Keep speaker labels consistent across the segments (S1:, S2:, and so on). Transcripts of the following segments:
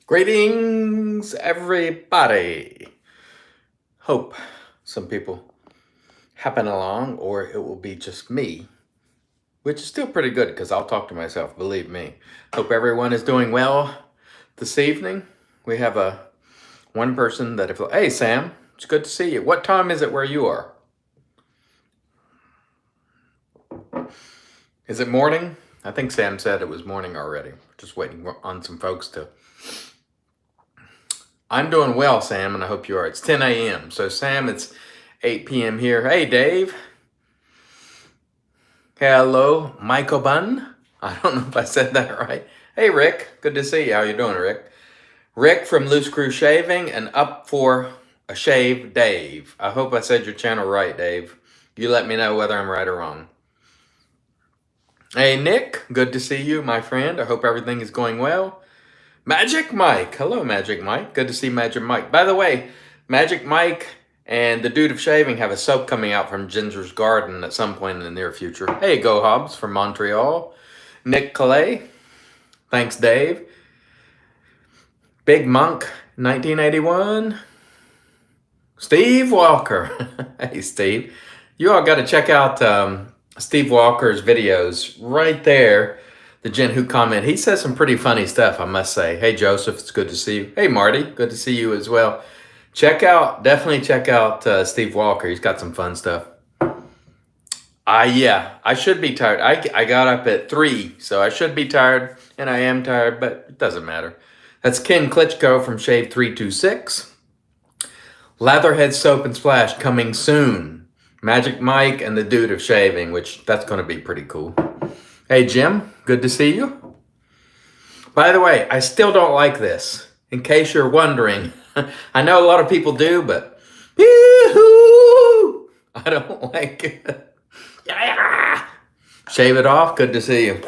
S1: Greetings, everybody. Hope some people happen along, or it will be just me, which is still pretty good because I'll talk to myself, believe me. Hope everyone is doing well this evening. We have one person that hey Sam, it's good to see you. What time is it where you are? Is it morning? I think Sam said it was morning already. Just waiting on some folks to. I'm doing well, Sam, and I hope you are. It's 10 a.m. So, Sam, it's 8 p.m. here. Hey, Dave. Hello, Michael Bunn. I don't know if I said that right. Hey, Rick. Good to see you. How you doing, Rick? Rick from Loose Screw Shaving and Up for a Shave, Dave. I hope I said your channel right, Dave. You let me know whether I'm right or wrong. Hey, Nick. Good to see you, my friend. I hope everything is going well. Magic Mike. Hello, Magic Mike. Good to see Magic Mike. By the way, Magic Mike and the Dude of Shaving have a soap coming out from Ginger's Garden at some point in the near future. Hey, Go Hobbs from Montreal. Nick Calais. Thanks, Dave. Big Monk, 1981. Steve Walker. Hey, Steve. You all got to check out Steve Walker's videos right there. The gent who commented, he says some pretty funny stuff, I must say. Hey, Joseph, it's good to see you. Hey, Marty, good to see you as well. Definitely check out Steve Walker. He's got some fun stuff. Yeah, I should be tired. I got up at 3, so I should be tired, and I am tired, but it doesn't matter. That's Ken Klitschko from Shave 326. Latherhead Soap and Splash coming soon. Magic Mike and the Dude of Shaving, which that's going to be pretty cool. Hey, Jim, good to see you. By the way, I still don't like this, in case you're wondering. I know a lot of people do, but I don't like it. Shave it off, good to see you.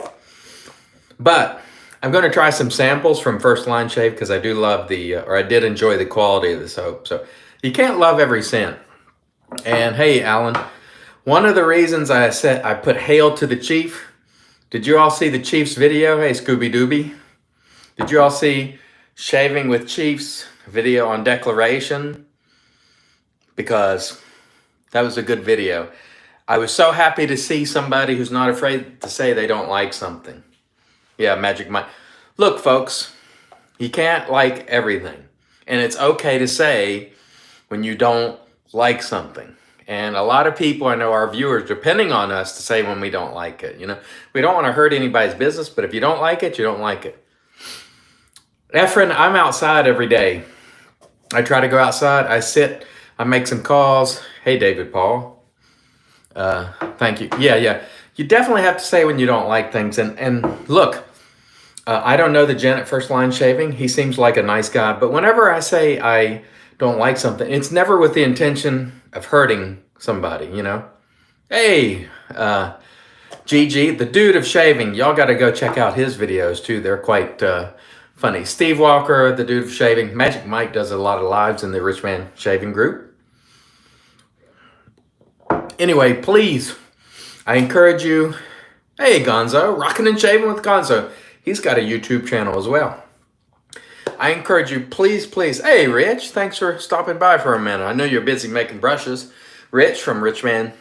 S1: But I'm going to try some samples from First Line Shave because I do love I did enjoy the quality of the soap. So you can't love every scent. And hey, Alan, one of the reasons I said I put Hail to the Chief. Did you all see the Chief's video? Hey, Scooby Dooby. Did you all see Shaving with Chief's video on declaration? Because that was a good video. I was so happy to see somebody who's not afraid to say they don't like something. Yeah, Magic Mike. Look, folks, you can't like everything. And it's okay to say when you don't like something. And a lot of people, I know our viewers, depending on us to say when we don't like it. You know, we don't want to hurt anybody's business, but if you don't like it, you don't like it. Efren, I'm outside every day. I try to go outside. I sit. I make some calls. Hey, David Paul. Thank you. Yeah. You definitely have to say when you don't like things. And look, I don't know the gent at First Line Shaving. He seems like a nice guy. But whenever I say I don't like something, it's never with the intention of hurting somebody, you know. Hey, Gigi, the Dude of Shaving, y'all got to go check out his videos too. They're quite funny. Steve Walker, the Dude of Shaving. Magic Mike does a lot of lives in the Rich Man Shaving group. Anyway, please, I encourage you. Hey, Gonzo, Rockin' and Shaving with Gonzo. He's got a YouTube channel as well. I encourage you, please. Hey, Rich, thanks for stopping by for a minute. I know you're busy making brushes. Rich from Rich Man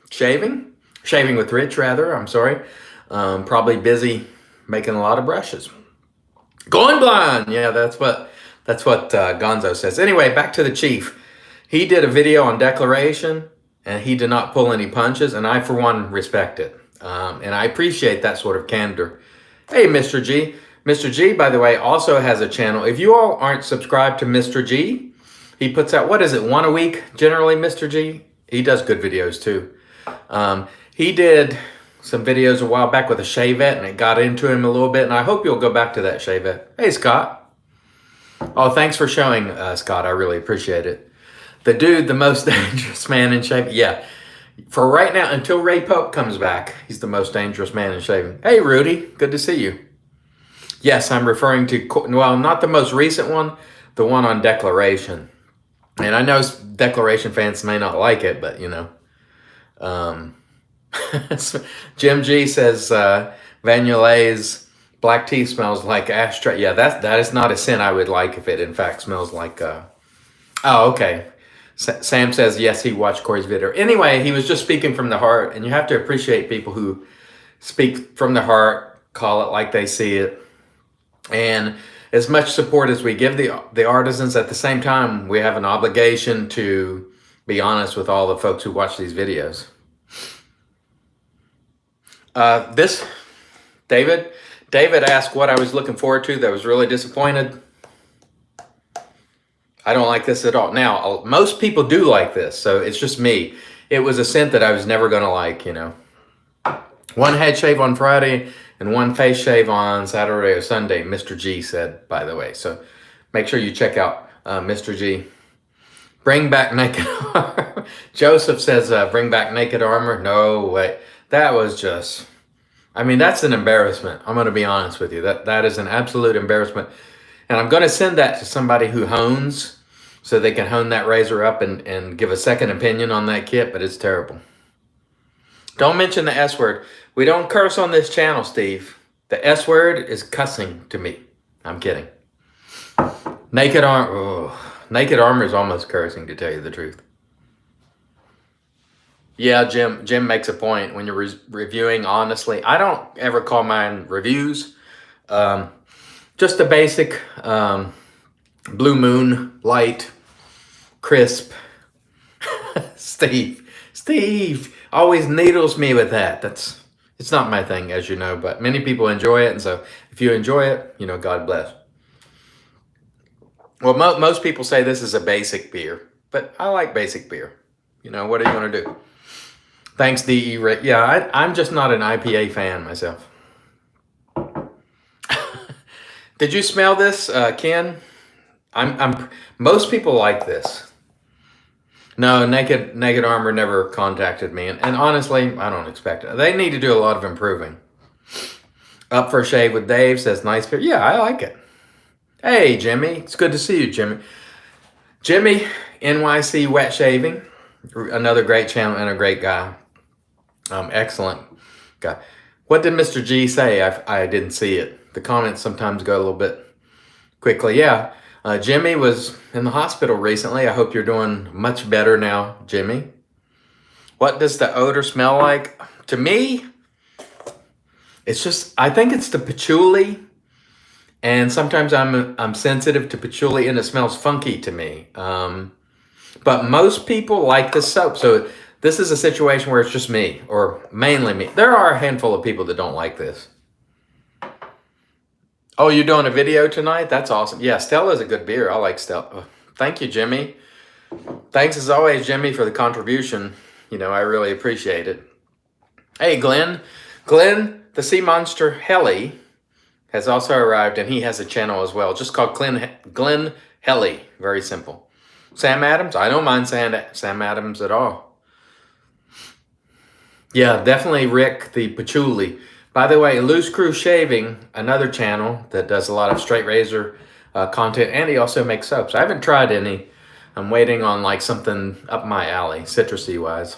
S1: Shaving with Rich, rather. I'm sorry. Probably busy making a lot of brushes. Going blind. Yeah, that's what Gonzo says. Anyway, back to the Chief. He did a video on declaration, and he did not pull any punches, and I, for one, respect it. And I appreciate that sort of candor. Hey, Mr. G. Mr. G, by the way, also has a channel. If you all aren't subscribed to Mr. G, he puts out, what is it, one a week, generally, Mr. G? He does good videos, too. He did some videos a while back with a shavette, and it got into him a little bit, and I hope you'll go back to that shavette. Hey, Scott. Oh, thanks for showing, Scott. I really appreciate it. The Dude, the most dangerous man in shaving. Yeah, for right now, until Ray Pope comes back, he's the most dangerous man in shaving. Hey, Rudy, good to see you. Yes, I'm referring to, well, not the most recent one, the one on declaration. And I know declaration fans may not like it, but, you know. Jim G says Vanulets Black tea smells like ashtray. Yeah, that is not a scent I would like if it in fact smells like. Oh, okay. Sam says yes, he watched Corey's video. Anyway, he was just speaking from the heart, and you have to appreciate people who speak from the heart, call it like they see it, and as much support as we give the artisans, at the same time, we have an obligation to be honest with all the folks who watch these videos. This, David asked what I was looking forward to that was really disappointed. I don't like this at all. Now, most people do like this, so it's just me. It was a scent that I was never going to like, you know. One head shave on Friday and one face shave on Saturday or Sunday, Mr. G said, by the way. So make sure you check out Mr. G. Bring back naked armor. Joseph says, bring back naked armor. No way. That was just, I mean, that's an embarrassment. I'm going to be honest with you. That is an absolute embarrassment. And I'm going to send that to somebody who hones so they can hone that razor up and give a second opinion on that kit, but it's terrible. Don't mention the S word. We don't curse on this channel, Steve. The S word is cussing to me. I'm kidding. Naked armor is almost cursing, to tell you the truth. Yeah, Jim makes a point when you're reviewing honestly. I don't ever call mine reviews. Just the basic blue moon, light, crisp. Steve always needles me with that. It's not my thing, as you know, but many people enjoy it. And so if you enjoy it, you know, God bless. Well, most people say this is a basic beer, but I like basic beer. You know, what are you going to do? Thanks, D.E. Yeah, I'm just not an IPA fan myself. Did you smell this, Ken? Most people like this. No, Naked Armor never contacted me, and honestly, I don't expect it. They need to do a lot of improving. Up for a Shave with Dave says, nice beer. Yeah, I like it. Hey, Jimmy. It's good to see you, Jimmy. Jimmy, NYC Wet Shaving. Another great channel and a great guy. Excellent guy. What did Mr. G say? I didn't see it. The comments sometimes go a little bit quickly. Yeah, Jimmy was in the hospital recently. I hope you're doing much better now, Jimmy. What does the odor smell like? To me, it's just, I think it's the patchouli. And sometimes I'm sensitive to patchouli and it smells funky to me. But most people like this soap. So this is a situation where it's just me, or mainly me. There are a handful of people that don't like this. Oh, you're doing a video tonight? That's awesome. Yeah, Stella's a good beer. I like Stella. Thank you, Jimmy. Thanks as always, Jimmy, for the contribution. You know, I really appreciate it. Hey, Glenn. Glenn, the Sea Monster Heli, has also arrived, and he has a channel as well, just called Glenn Heli. Very simple. Sam Adams? I don't mind Sam Adams at all. Yeah, definitely Rick, the patchouli. By the way, Loose Crew Shaving, another channel that does a lot of straight razor content, and he also makes soaps. I haven't tried any. I'm waiting on like something up my alley, citrusy wise.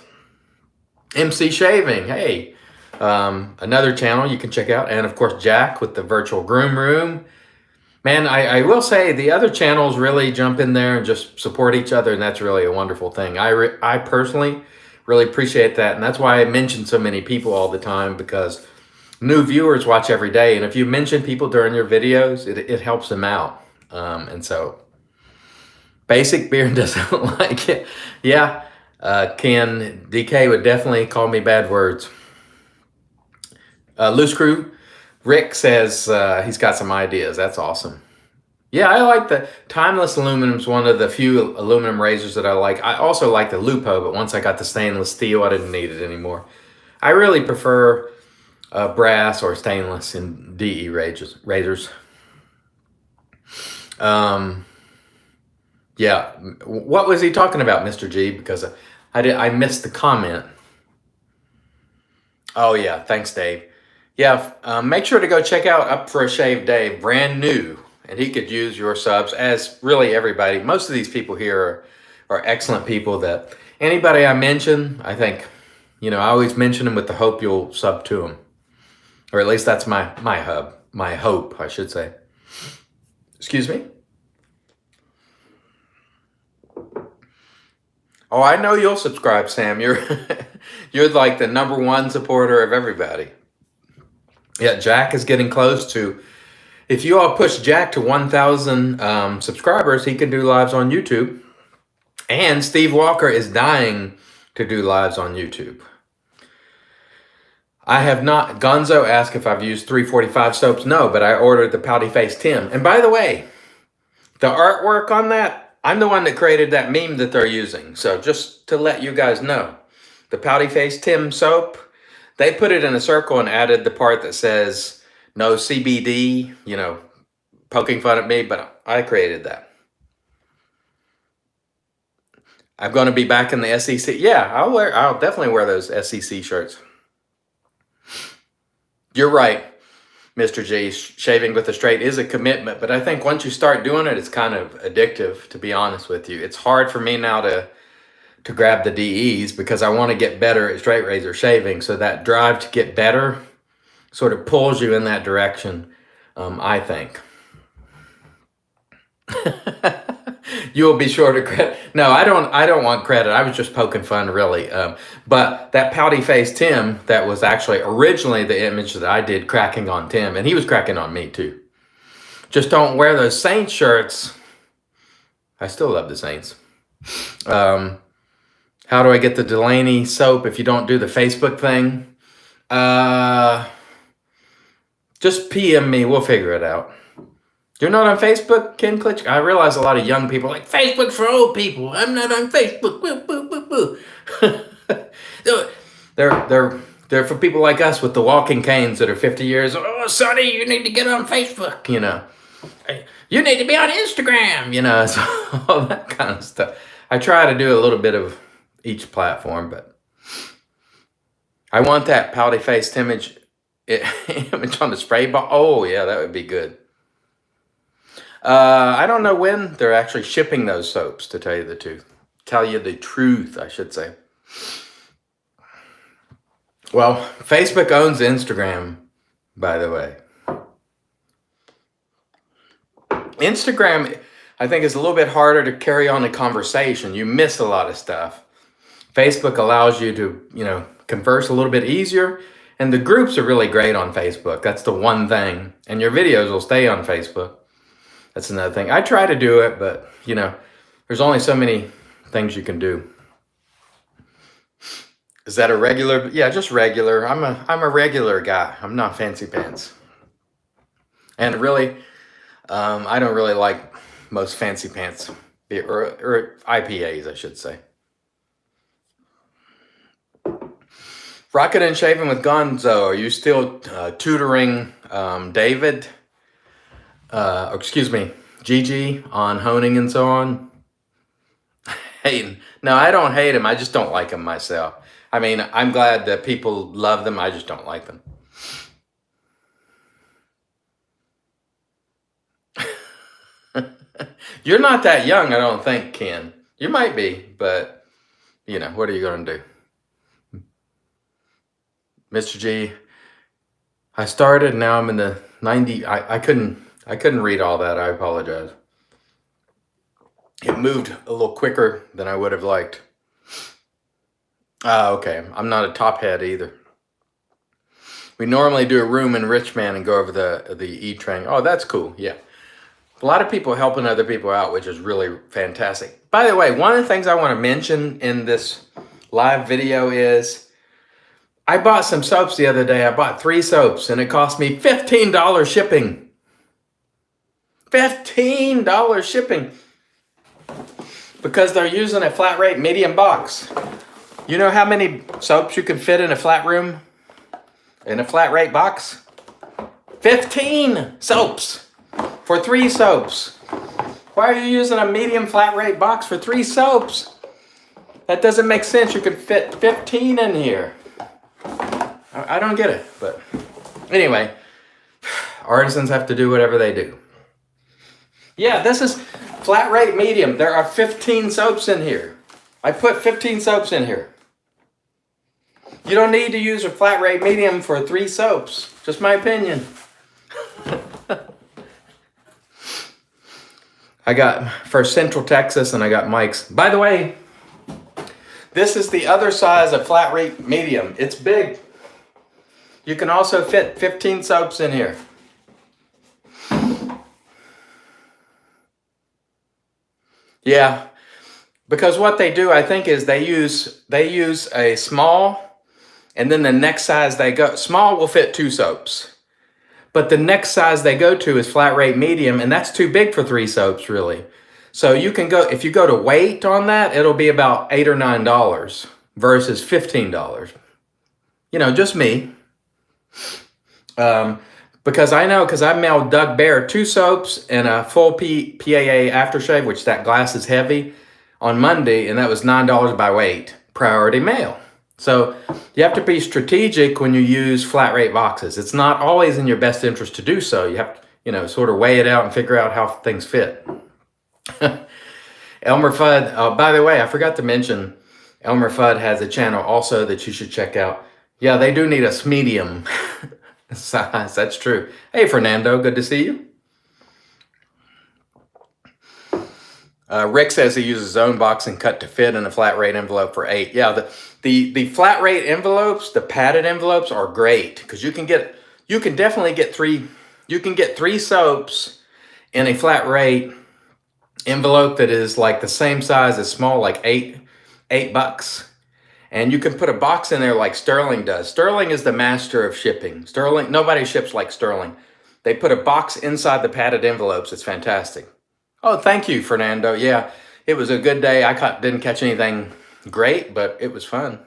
S1: MC Shaving, hey, another channel you can check out. And of course, Jack with the Virtual Groom Room. Man, I will say the other channels really jump in there and just support each other, and that's really a wonderful thing. I personally really appreciate that, and that's why I mention so many people all the time, because new viewers watch every day, and if you mention people during your videos, it helps them out. And so, Basic Beer doesn't like it. Yeah, Ken, DK would definitely call me bad words. Loose Crew, Rick says he's got some ideas. That's awesome. Yeah, I like the Timeless Aluminum is one of the few aluminum razors that I like. I also like the Lupo, but once I got the stainless steel, I didn't need it anymore. I really prefer brass or stainless in DE razors. Yeah, what was he talking about, Mr. G? Because I missed the comment. Oh yeah, thanks, Dave. Yeah, make sure to go check out Up for a Shave Dave, brand new, and he could use your subs, as really everybody. Most of these people here are excellent people. That anybody I mention, I think, you know, I always mention them with the hope you'll sub to them. Or at least that's my hub. my hope, I should say. Excuse me? Oh, I know you'll subscribe, Sam. You're you're like the #1 supporter of everybody. Yeah, Jack is getting close to. If you all push Jack to 1,000 subscribers, he can do lives on YouTube. And Steve Walker is dying to do lives on YouTube. I have not. Gonzo asked if I've used 345 soaps. No, but I ordered the Pouty Face Tim. And by the way, the artwork on that, I'm the one that created that meme that they're using. So just to let you guys know, the Pouty Face Tim soap, they put it in a circle and added the part that says no CBD, you know, poking fun at me, but I created that. I'm going to be back in the SEC. Yeah, I'll definitely wear those SEC shirts. You're right, Mr. G. Shaving with a straight is a commitment, but I think once you start doing it, it's kind of addictive, to be honest with you. It's hard for me now to grab the DEs because I want to get better at straight razor shaving. So that drive to get better sort of pulls you in that direction, I think. You'll be sure to credit. No, I don't want credit. I was just poking fun, really. But that Pouty Face Tim, that was actually originally the image that I did cracking on Tim, and he was cracking on me too. Just don't wear those Saints shirts. I still love the Saints. How do I get the Delaney soap if you don't do the Facebook thing? Just PM me. We'll figure it out. You're not on Facebook, Ken Klitsch? I realize a lot of young people are like, Facebook's for old people. I'm not on Facebook. Boo, boo, boo, boo. They're for people like us with the walking canes that are 50 years. Oh, Sonny, you need to get on Facebook, you know. You need to be on Instagram, you know. So all that kind of stuff. I try to do a little bit of each platform, but I want that Pouty Face image on the spray bottle. Oh, yeah, that would be good. I don't know when they're actually shipping those soaps, to tell you the truth. Tell you the truth, I should say. Well, Facebook owns Instagram, by the way. Instagram, I think, is a little bit harder to carry on a conversation. You miss a lot of stuff. Facebook allows you to, you know, converse a little bit easier. And the groups are really great on Facebook. That's the one thing. And your videos will stay on Facebook. That's another thing. I try to do it, but, you know, there's only so many things you can do. Is that a regular? Yeah, just regular. I'm a regular guy. I'm not fancy pants. And really, I don't really like most fancy pants. Or IPAs, I should say. Rockin' and Shaving with Gonzo. Are you still tutoring David? Excuse me, Gigi on honing and so on? Hating. No, I don't hate him. I just don't like him myself. I mean, I'm glad that people love them. I just don't like them. You're not that young, I don't think, Ken. You might be, but, you know, what are you going to do? Mr. G, I started, now I'm in the 90. I couldn't read all that. I apologize. It moved a little quicker than I would have liked. Okay. I'm not a top head either. We normally do a room in Richmond and go over the E-train. Oh, that's cool. Yeah. A lot of people helping other people out, which is really fantastic. By the way, one of the things I want to mention in this live video is I bought some soaps the other day. I bought 3 soaps and it cost me $15 shipping. $15 shipping. Because they're using a flat rate medium box. You know how many soaps you can fit in a flat room? In a flat rate box? 15 soaps for 3 soaps. Why are you using a medium flat rate box for 3 soaps? That doesn't make sense. You can fit 15 in here. I don't get it, but anyway, artisans have to do whatever they do. Yeah, this is flat rate medium. There are 15 soaps in here. I put 15 soaps in here. You don't need to use a flat rate medium for 3 soaps. Just my opinion. I got for Central Texas, and I got Mike's. By the way, this is the other size of flat rate medium. It's big. You can also fit 15 soaps in here. Yeah, because what they do, I think, is they use a small, and then the next size they go, small will fit 2 soaps. But the next size they go to is flat rate medium, and that's too big for 3 soaps, really. So you can go, if you go to weight on that, it'll be about $8 or $9 versus $15. You know, just me. Because I know, because I mailed Doug Bear 2 soaps and a full PAA aftershave, which that glass is heavy, on Monday, and that was $9 by weight, priority mail. So you have to be strategic when you use flat rate boxes. It's not always in your best interest to do so. You have to, you know, sort of weigh it out and figure out how things fit. Elmer Fudd, oh, by the way, I forgot to mention, Elmer Fudd has a channel also that you should check out. Yeah, they do need a medium size, that's true. Hey, Fernando, good to see you. Rick says he uses his own box and cut to fit in a flat rate envelope for 8. Yeah, the flat rate envelopes, the padded envelopes are great because you can definitely get 3 soaps in a flat rate envelope that is like the same size as small, like $8. And you can put a box in there like Sterling does. Sterling is the master of shipping. Sterling, nobody ships like Sterling. They put a box inside the padded envelopes. It's fantastic. Oh, thank you, Fernando. Yeah, it was a good day. I didn't catch anything great, but it was fun.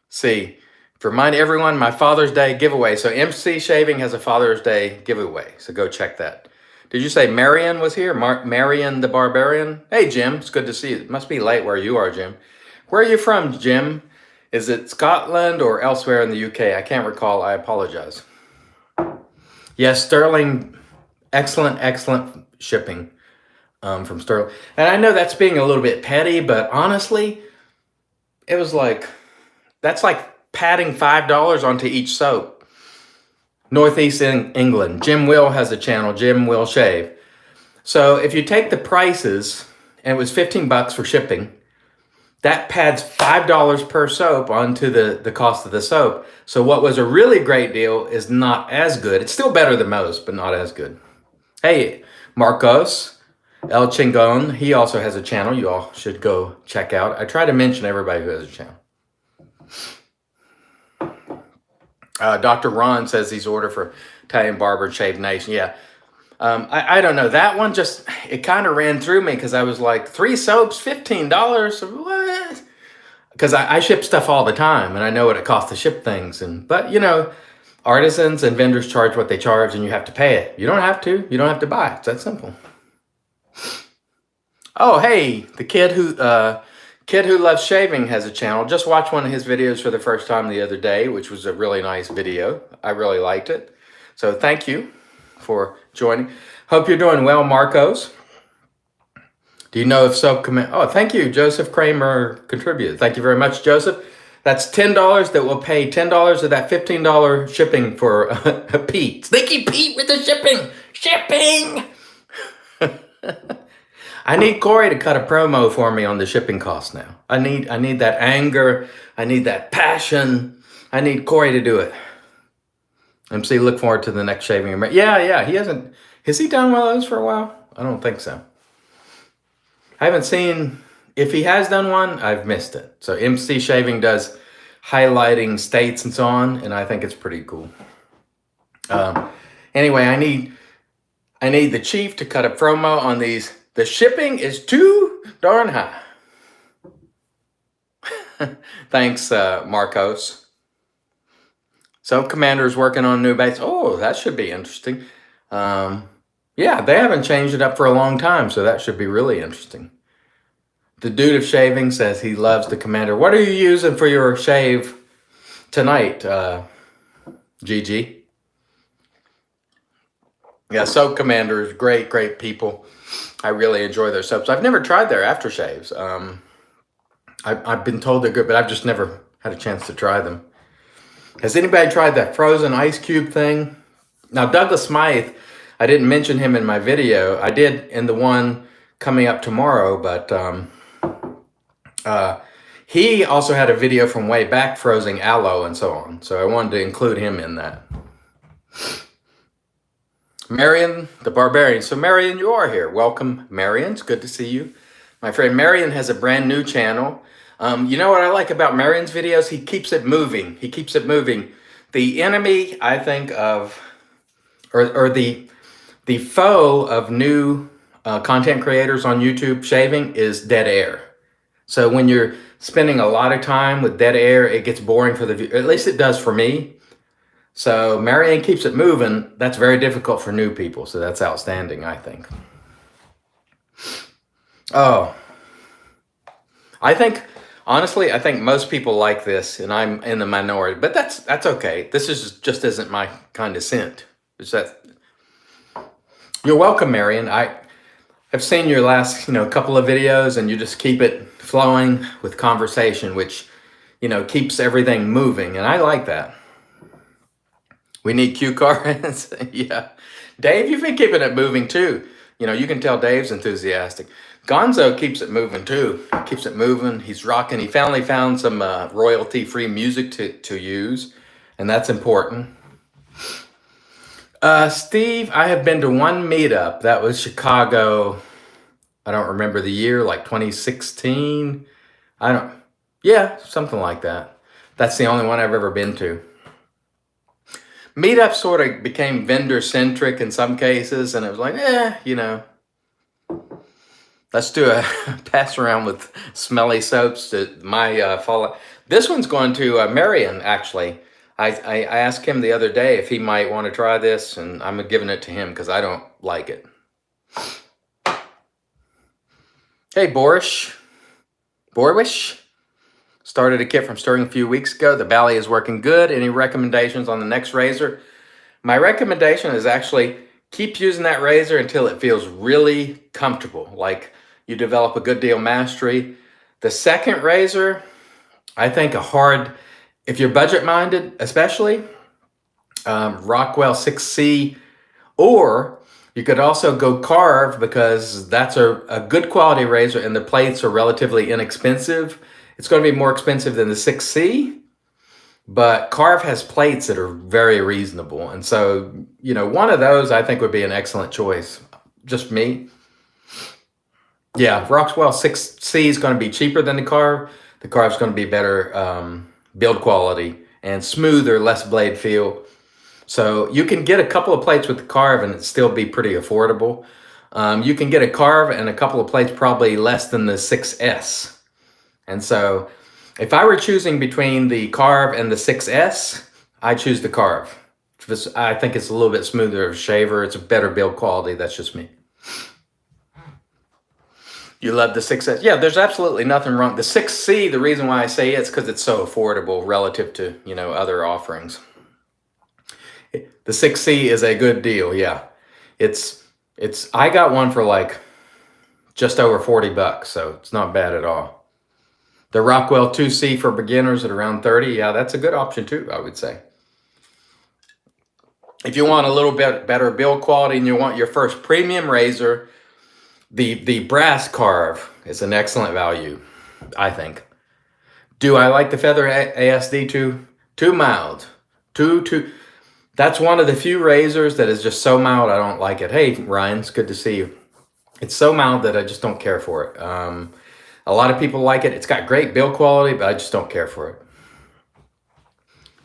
S1: See, to remind everyone, my Father's Day giveaway. So MC Shaving has a Father's Day giveaway. So go check that. Did you say Marion was here? Marion the Barbarian? Hey, Jim. It's good to see you. It must be late where you are, Jim. Where are you from, Jim? Is it Scotland or elsewhere in the UK? I can't recall. I apologize. Yes, Sterling, excellent shipping from Sterling. And I know that's being a little bit petty, but honestly, it was like, that's like padding $5 onto each soap. Northeast England. Jim Will has a channel, Jim Will Shave. So if you take the prices, and it was $15 for shipping, that pads $5 per soap onto the cost of the soap. So what was a really great deal is not as good. It's still better than most, but not as good. Hey, Marcos El Chingon, he also has a channel you all should go check out. I try to mention everybody who has a channel. Dr. Ron says he's ordered for Italian Barber Shave Nation. Yeah. I don't know. That one just, it kind of ran through me because I was like, 3 soaps, $15? What? Because I ship stuff all the time and I know what it costs to ship things. But, you know, artisans and vendors charge what they charge and you have to pay it. You don't have to. You don't have to buy it. It's that simple. Oh, hey, the kid who loves shaving has a channel. Just watched one of his videos for the first time the other day, which was a really nice video. I really liked it. So thank you for joining. Hope you're doing well, Marcos. Do you know if soap oh, thank you, Joseph Kramer contributed. Thank you very much, Joseph. That's $10 that will pay $10 of that $15 shipping for Pete. Sneaky Pete with the shipping. Shipping! I need Corey to cut a promo for me on the shipping costs now. I need that anger. I need that passion. I need Corey to do it. MC, look forward to the next shaving. Yeah, he hasn't. Has he done one of those for a while? I don't think so. I haven't seen, if he has done one, I've missed it. So MC Shaving does highlighting states and so on, and I think it's pretty cool. Anyway, I need the chief to cut a promo on these. The shipping is too darn high. Thanks, Marcos. So Commander's working on new base. Oh, that should be interesting. Yeah, they haven't changed it up for a long time, so that should be really interesting. The dude of shaving says he loves the Commander. What are you using for your shave tonight, GG? Yeah, Soap Commander is great people. I really enjoy their soaps. I've never tried their aftershaves. I've been told they're good, but I've just never had a chance to try them. Has anybody tried that frozen ice cube thing? Now, Douglas Smythe, I didn't mention him in my video. I did in the one coming up tomorrow, but he also had a video from way back frozen aloe and so on. So I wanted to include him in that. Marion, the Barbarian. So Marion, you are here. Welcome, Marion. It's good to see you. My friend Marion has a brand new channel. You know what I like about Marion's videos? He keeps it moving. He keeps it moving. The enemy, I think, of, or the foe of new content creators on YouTube shaving is dead air. So when you're spending a lot of time with dead air, it gets boring for the viewer. At least it does for me. So Marianne keeps it moving. That's very difficult for new people. So that's outstanding, I think. Oh, honestly, I think most people like this, and I'm in the minority. But that's okay. This just isn't my kind of scent. It's that. You're welcome, Marion. I have seen your last, couple of videos, and you just keep it flowing with conversation, which, keeps everything moving, and I like that. We need cue cards. Yeah. Dave, you've been keeping it moving too. You can tell Dave's enthusiastic. Gonzo keeps it moving too. Keeps it moving. He's rocking. He finally found some royalty-free music to use, and that's important. Steve, I have been to one meetup. That was Chicago. I don't remember the year, like 2016. Yeah, something like that. That's the only one I've ever been to. Meetup sort of became vendor-centric in some cases, and it was like, let's do a pass around with smelly soaps to my follow. This one's going to Marion, actually. I asked him the other day if he might want to try this, and I'm giving it to him because I don't like it. Hey, Borish. Started a kit from Sterling a few weeks ago. The Bally is working good. Any recommendations on the next razor? My recommendation is actually keep using that razor until it feels really comfortable, like you develop a good deal of mastery. The second razor, I think if you're budget-minded especially, Rockwell 6C, or you could also go Carve because that's a good quality razor and the plates are relatively inexpensive. It's going to be more expensive than the 6C, but Carve has plates that are very reasonable. And so, one of those I think would be an excellent choice. Just me. Yeah, Rockwell 6C is going to be cheaper than the Carve. The Carve's going to be better build quality and smoother, less blade feel. So you can get a couple of plates with the Carve and it still be pretty affordable. You can get a Carve and a couple of plates probably less than the 6S. And so if I were choosing between the Carve and the 6S, I choose the Carve. I think it's a little bit smoother of a shaver. It's a better build quality. That's just me. You love the 6S? Yeah, there's absolutely nothing wrong. The 6C, the reason why I say it's because it's so affordable relative to, other offerings. The 6C is a good deal, yeah. I got one for like just over $40, so it's not bad at all. The Rockwell 2C for beginners at around 30, yeah, that's a good option too, I would say. If you want a little bit better build quality and you want your first premium razor, the brass Carve is an excellent value, I think. Do I like the Feather ASD too mild? That's one of the few razors that is just so mild I don't like it. Hey, Ryan, it's good to see you. It's so mild that I just don't care for it. A lot of people like it. It's got great build quality, but I just don't care for it.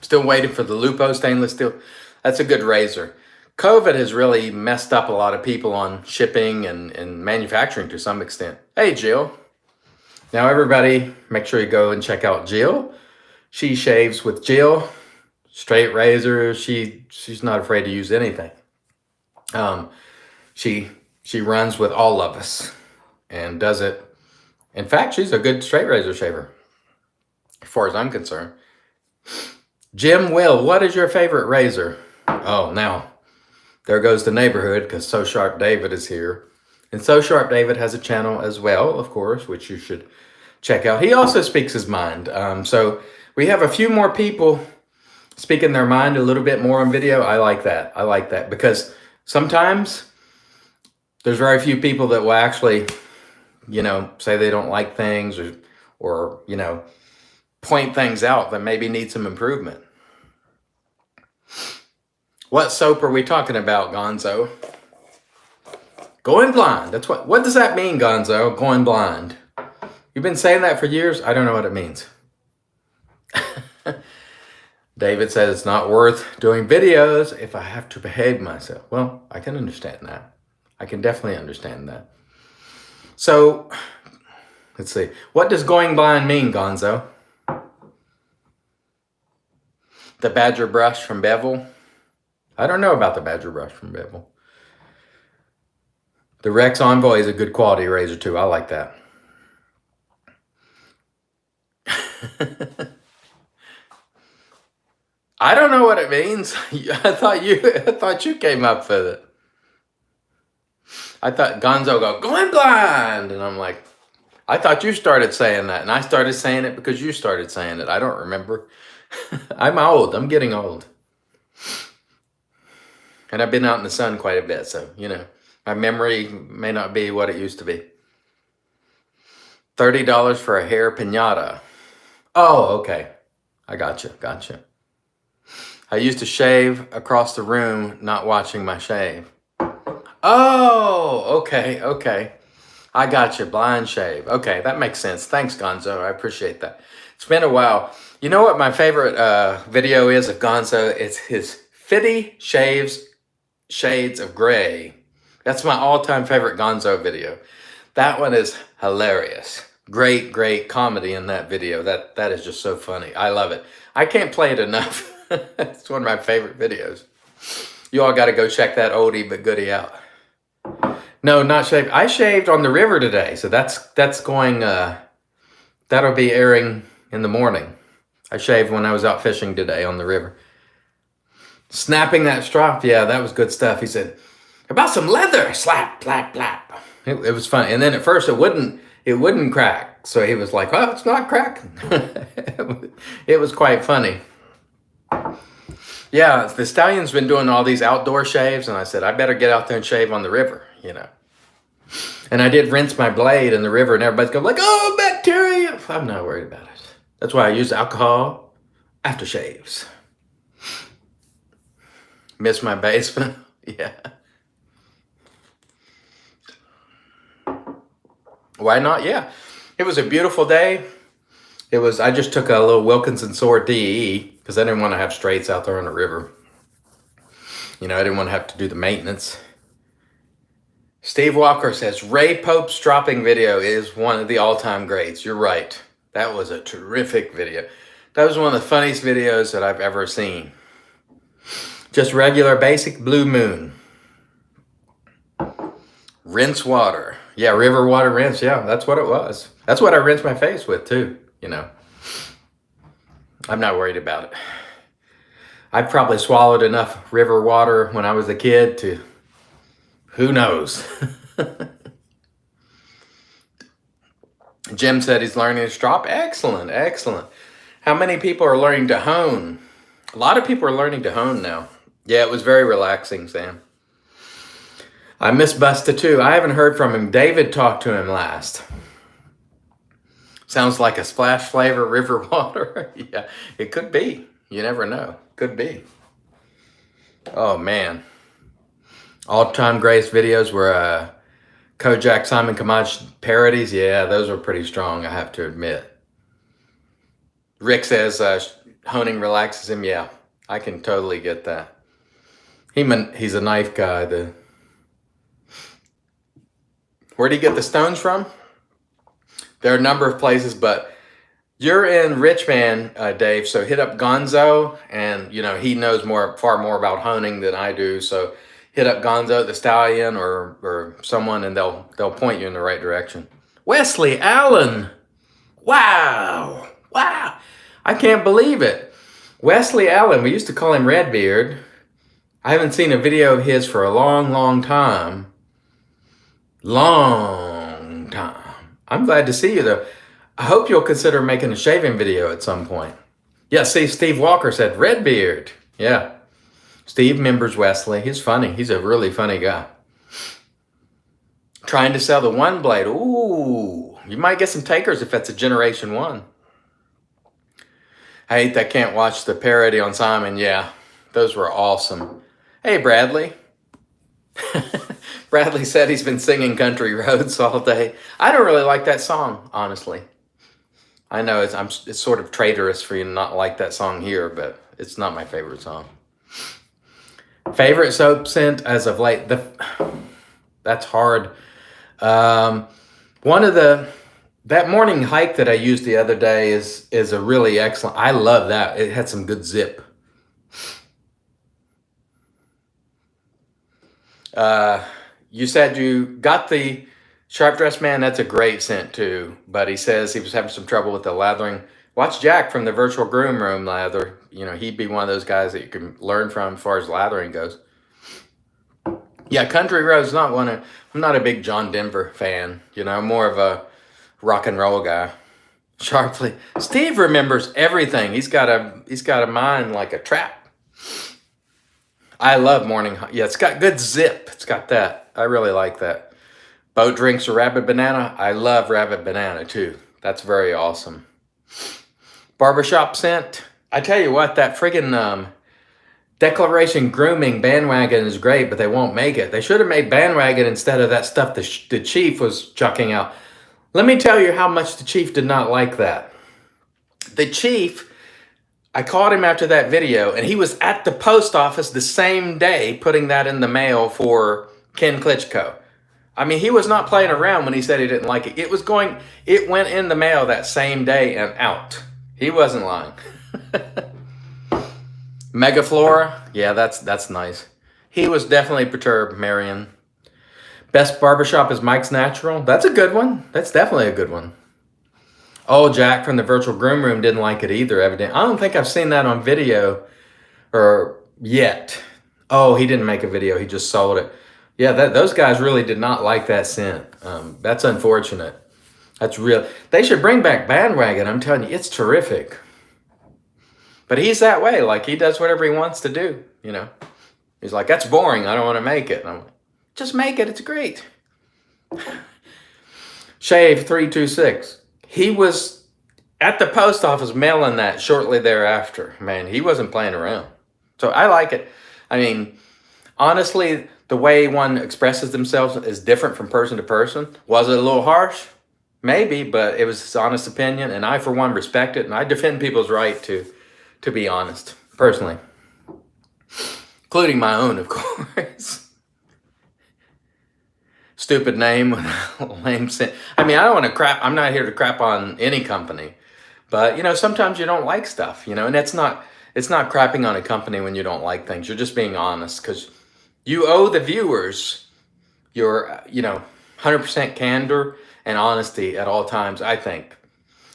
S1: Still waiting for the Lupo stainless steel. That's a good razor. COVID has really messed up a lot of people on shipping and manufacturing to some extent. Hey, Jill. Now, everybody, make sure you go and check out Jill. She shaves with Jill. Straight razor. She's not afraid to use anything. She runs with all of us and does it. In fact, she's a good straight razor shaver, as far as I'm concerned. Jim Will, what is your favorite razor? Oh, now, there goes the neighborhood because So Sharp David is here. And So Sharp David has a channel as well, of course, which you should check out. He also speaks his mind. So we have a few more people speaking their mind a little bit more on video. I like that. because Sometimes there's very few people that will actually, say they don't like things or point things out that maybe need some improvement. What soap are we talking about, Gonzo? Going blind. That's what does that mean, Gonzo? Going blind. You've been saying that for years? I don't know what it means. David says it's not worth doing videos if I have to behave myself. Well, I can understand that. I can definitely understand that. So, let's see. What does going blind mean, Gonzo? The Badger brush from Bevel? I don't know about the Badger brush from Bevel. The Rex Envoy is a good quality razor too. I like that. I don't know what it means. I thought you came up with it. I thought Gonzo going blind, and I'm like, I thought you started saying that, and I started saying it because you started saying it. I don't remember. I'm old. I'm getting old. And I've been out in the sun quite a bit, so, my memory may not be what it used to be. $30 for a hair piñata. Oh, okay. I gotcha. I used to shave across the room, not watching my shave. Oh, okay. I gotcha. Blind shave. Okay, that makes sense. Thanks, Gonzo. I appreciate that. It's been a while. You know what my favorite video is of Gonzo? It's his Fitty Shaves Shades of Gray. That's my all-time favorite Gonzo video. That one is hilarious. Great comedy in that video. That is just so funny. I love it. I can't play it enough. It's one of my favorite videos. You all got to go check that oldie but goodie out. No, not shaved. I shaved on the river today, so that's going. That'll be airing in the morning. I shaved when I was out fishing today on the river. Snapping that strop, yeah, that was good stuff. He said, about some leather, slap, plap, plap. It was fun. And then at first it wouldn't crack. So he was like, oh, it's not cracking. It was quite funny. Yeah, the stallion's been doing all these outdoor shaves, and I said, I better get out there and shave on the river, And I did rinse my blade in the river, and everybody's going like, oh, bacteria. I'm not worried about it. That's why I use alcohol after shaves. Miss my basement? Yeah. Why not? Yeah. It was a beautiful day. I just took a little Wilkinson Sword DE because I didn't want to have straights out there on the river. I didn't want to have to do the maintenance. Steve Walker says, Ray Pope's dropping video is one of the all-time greats. You're right. That was a terrific video. That was one of the funniest videos that I've ever seen. Just regular basic Blue Moon. Rinse water. Yeah, river water rinse. Yeah, that's what it was. That's what I rinse my face with too, I'm not worried about it. I probably swallowed enough river water when I was a kid to, who knows? Jim said he's learning to strop. Excellent. How many people are learning to hone? A lot of people are learning to hone now. Yeah, it was very relaxing, Sam. I miss Busta too. I haven't heard from him. David talked to him last. Sounds like a splash flavor river water. Yeah, it could be. You never know. Could be. Oh, man. All-time greatest videos were Kojak Simon Kamach parodies. Yeah, those were pretty strong, I have to admit. Rick says honing relaxes him. Yeah, I can totally get that. He's a knife guy. Where'd he get the stones from? There are a number of places, but you're in Richmond, Dave, so hit up Gonzo, and he knows far more about honing than I do, so hit up Gonzo the Stallion or someone, and they'll point you in the right direction. Wesley Allen! Wow! I can't believe it. Wesley Allen, we used to call him Redbeard. I haven't seen a video of his for a long time. Long time. I'm glad to see you, though. I hope you'll consider making a shaving video at some point. Yeah, see, Steve Walker said Redbeard. Yeah. Steve remembers Wesley. He's funny. He's a really funny guy. Trying to sell the one blade. Ooh, you might get some takers if that's a Generation 1. I hate that I can't watch the parody on Simon. Yeah, those were awesome. Hey, Bradley. Bradley said he's been singing Country Roads all day. I don't really like that song, honestly. I know it's sort of traitorous for you to not like that song here, but it's not my favorite song. Favorite soap scent as of late? That's hard. That morning hike that I used the other day is a really excellent. I love that. It had some good zip. You said you got the Sharp Dressed Man. That's a great scent too. But he says he was having some trouble with the lathering. Watch Jack from the Virtual Groom Room lather. You know, he'd be one of those guys that you can learn from as far as lathering goes. Yeah, Country Road's not one of. I'm not a big John Denver fan. You know, I'm more of a rock and roll guy. Sharply, Steve remembers everything. He's got a mind like a trap. I love morning. Yeah, it's got good zip. It's got that. I really like that. Boat drinks or Rabbit Banana. I love Rabbit Banana too. That's very awesome. Barbershop scent. I tell you what, that friggin' Declaration Grooming Bandwagon is great, but they won't make it. They should have made Bandwagon instead of that stuff the Chief was chucking out. Let me tell you how much the Chief did not like that. The Chief, I called him after that video, and he was at the post office the same day putting that in the mail for Ken Klitschko. I mean, he was not playing around when he said he didn't like it. It went in the mail that same day and out. He wasn't lying. Megaflora, yeah, that's nice. He was definitely perturbed, Marion. Best barbershop is Mike's Natural. That's a good one. That's definitely a good one. Oh, Jack from the Virtual Groom Room didn't like it either, evidently. I don't think I've seen that on video or yet. Oh, he didn't make a video. He just sold it. Yeah, those guys really did not like that scent. That's unfortunate. That's real. They should bring back Bandwagon. I'm telling you, it's terrific. But he's that way. Like, he does whatever he wants to do, you know. He's like, that's boring. I don't want to make it. And I'm like, just make it. It's great. Shave 326. He was at the post office mailing that shortly thereafter. Man, he wasn't playing around. So I like it. I mean, honestly, the way one expresses themselves is different from person to person. Was it a little harsh? Maybe, but it was his honest opinion. And I, for one, respect it. And I defend people's right to be honest, personally. Including my own, of course. Stupid name, lame scent. I mean, I don't want to crap. I'm not here to crap on any company. But, you know, sometimes you don't like stuff, you know. And it's not crapping on a company when you don't like things. You're just being honest. Because you owe the viewers your, 100% candor and honesty at all times, I think.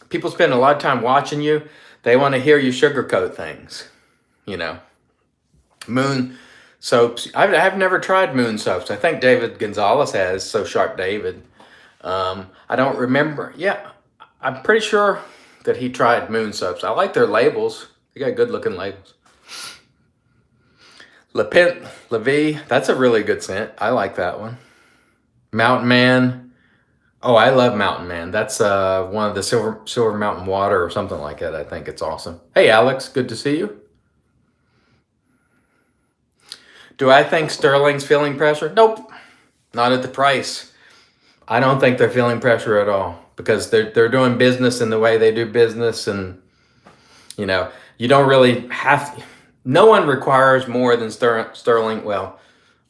S1: People spend a lot of time watching you. They want to hear you sugarcoat things, you know. Moon soaps. I've never tried Moon soaps. I think David Gonzalez has, So Sharp David. I don't remember. Yeah, I'm pretty sure that he tried Moon soaps. I like their labels. They got good looking labels. Levi, that's a really good scent. I like that one. Mountain Man. Oh, I love Mountain Man. That's one of the Silver Mountain Water or something like that. I think it's awesome. Hey, Alex, good to see you. Do I think Sterling's feeling pressure? Nope, not at the price. I don't think they're feeling pressure at all because they're doing business in the way they do business, and you know, you don't really have. No one requires more than Sterling. Well,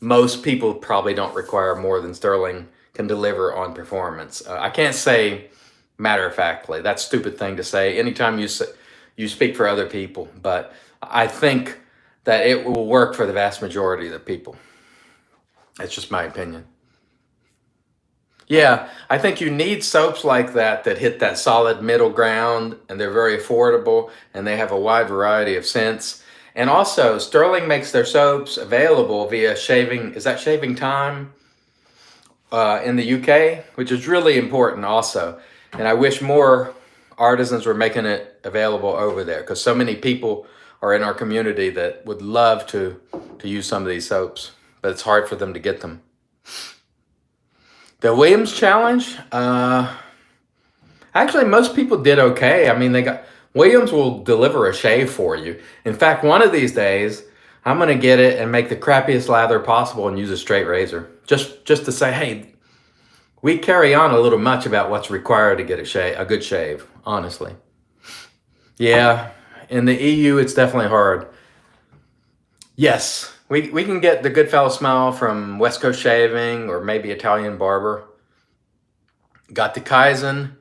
S1: most people probably don't require more than Sterling can deliver on performance. I can't say matter-of-factly. That's a stupid thing to say anytime you speak for other people, but I think that it will work for the vast majority of the people. That's just my opinion. Yeah, I think you need soaps like that hit that solid middle ground, and they're very affordable, and they have a wide variety of scents. And also, Sterling makes their soaps available via Shaving Time in the UK, which is really important also. And I wish more artisans were making it available over there because so many people are in our community that would love to use some of these soaps, but it's hard for them to get them. The Williams Challenge, actually most people did okay. I mean, Williams will deliver a shave for you. In fact, one of these days, I'm gonna get it and make the crappiest lather possible and use a straight razor. Just to say, hey, we carry on a little much about what's required to get a good shave, honestly. Yeah, in the EU, it's definitely hard. Yes, we can get the Goodfellow smell from West Coast Shaving or maybe Italian Barber. Got the Kaizen.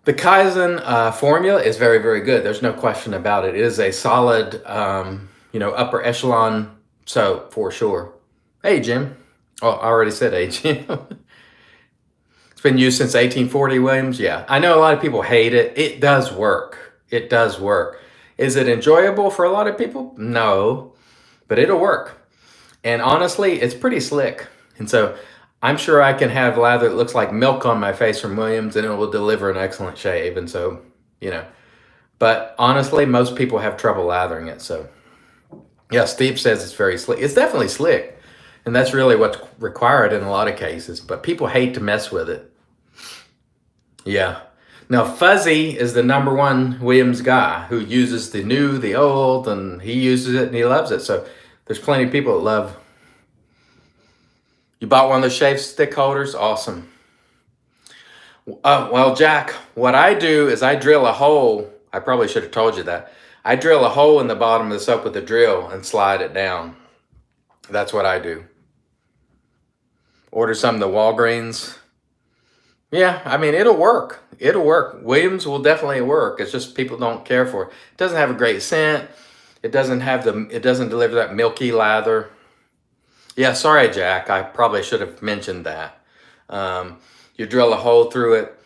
S1: The Kaizen formula is very, very good. There's no question about it. It is a solid, upper echelon soap for sure. Hey, Jim. Oh, I already said hey, Jim. It's been used since 1840, Williams. Yeah, I know a lot of people hate it. It does work. It does work. Is it enjoyable for a lot of people? No, but it'll work. And honestly, it's pretty slick. And so I'm sure I can have lather that looks like milk on my face from Williams and it will deliver an excellent shave. And so, but honestly, most people have trouble lathering it. So yeah, Steve says it's very slick. It's definitely slick. And that's really what's required in a lot of cases, but people hate to mess with it. Yeah. Now, Fuzzy is the #1 Williams guy who uses the new, the old, and he uses it and he loves it. So there's plenty of people that love. You bought one of those shave stick holders? Awesome. Well, Jack, what I do is I drill a hole. I probably should have told you that. I drill a hole in the bottom of the soap with a drill and slide it down. That's what I do. Order some of the Walgreens. Yeah, I mean, it'll work. It'll work. Williams will definitely work. It's just people don't care for it. It doesn't have a great scent. It doesn't deliver that milky lather. Yeah, sorry, Jack. I probably should have mentioned that. You drill a hole through it.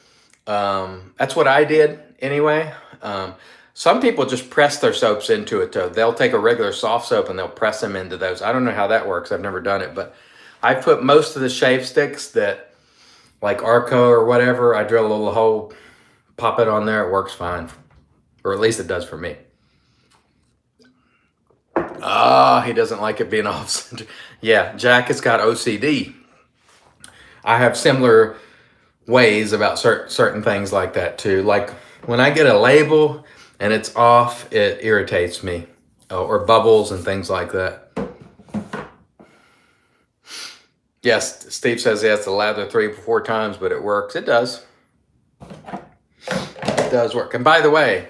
S1: That's what I did anyway. Some people just press their soaps into it, though. They'll take a regular soft soap and they'll press them into those. I don't know how that works. I've never done it, but I put most of the shave sticks that, like Arco or whatever, I drill a little hole, pop it on there, it works fine. Or at least it does for me. He doesn't like it being off center. Yeah, Jack has got OCD. I have similar ways about certain things like that too. Like when I get a label and it's off, it irritates me. Or bubbles and things like that. Yes, Steve says he has to lather 3 or 4 times, but it works. It does. It does work. And by the way,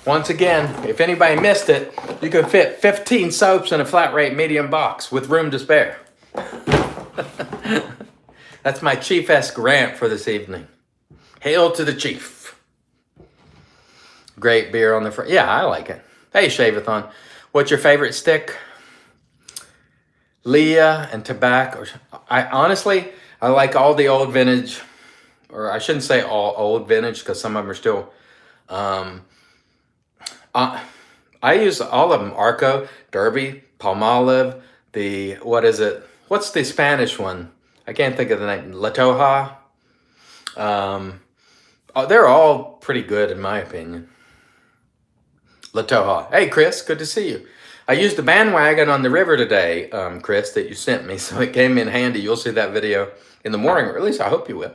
S1: once again, if anybody missed it, you can fit 15 soaps in a flat rate medium box with room to spare. That's my chief-esque rant for this evening. Hail to the chief. Great beer on the front. Yeah, I like it. Hey, Shave-a-thon. What's your favorite stick? Leah and tobacco. I like all the old vintage, or I shouldn't say all old vintage because some of them are still. I use all of them: Arco, Derby, Palmolive. What's the Spanish one? I can't think of the name. La Toja. They're all pretty good in my opinion. La Toja. Hey, Chris, good to see you. I used the bandwagon on the river today, Chris, that you sent me, so it came in handy. You'll see that video in the morning, or at least I hope you will.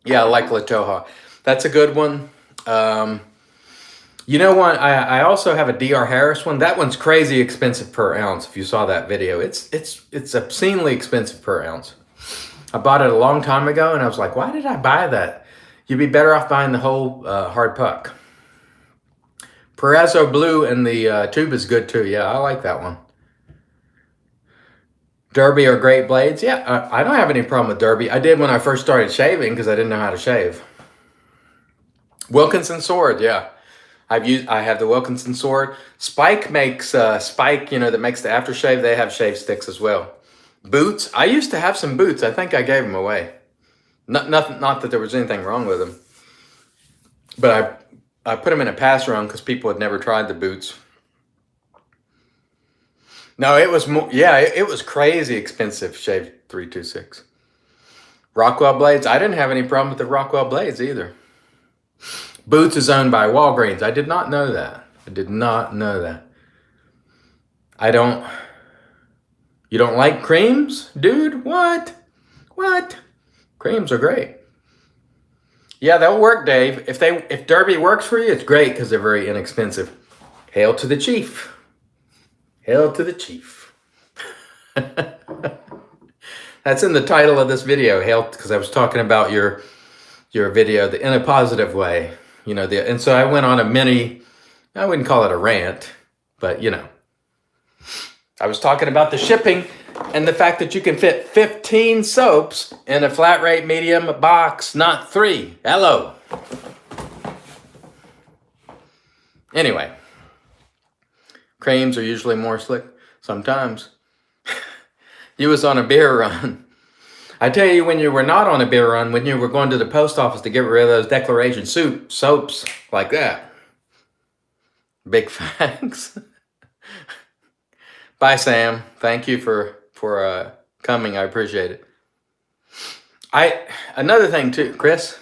S1: Yeah, I like La Toja. That's a good one. You know what? I also have a DR Harris one. That one's crazy expensive per ounce. If you saw that video, it's obscenely expensive per ounce. I bought it a long time ago, and I was like, why did I buy that? You'd be better off buying the whole hard puck. Perazzo Blue and the tube is good too. Yeah, I like that one. Derby are great blades. Yeah, I don't have any problem with Derby. I did when I first started shaving because I didn't know how to shave. Wilkinson sword, yeah. I have the Wilkinson sword. Spike makes Spike, that makes the aftershave. They have shave sticks as well. Boots. I used to have some boots. I think I gave them away. Not that there was anything wrong with them, but I put them in a pass around because people had never tried the boots. No, it was more. Yeah, it was crazy expensive. Shave 326. Rockwell blades. I didn't have any problem with the Rockwell blades either. Boots is owned by Walgreens. I did not know that. I did not know that. You don't like creams? Dude, what? What? Creams are great. Yeah, they'll work, Dave. If Derby works for you, it's great because they're very inexpensive. Hail to the chief. Hail to the chief. That's in the title of this video, hail, because I was talking about your video in a positive way. You know, and so I went on a mini, I wouldn't call it a rant, but you know, I was talking about the shipping and the fact that you can fit 15 soaps in a flat rate medium box, not 3. Hello. Anyway, creams are usually more slick sometimes. You was on a beer run. I tell you, when you were not on a beer run, when you were going to the post office to get rid of those Declaration soaps like that. Big thanks. Bye, Sam. Thank you for coming. I appreciate it. Another thing too, Chris,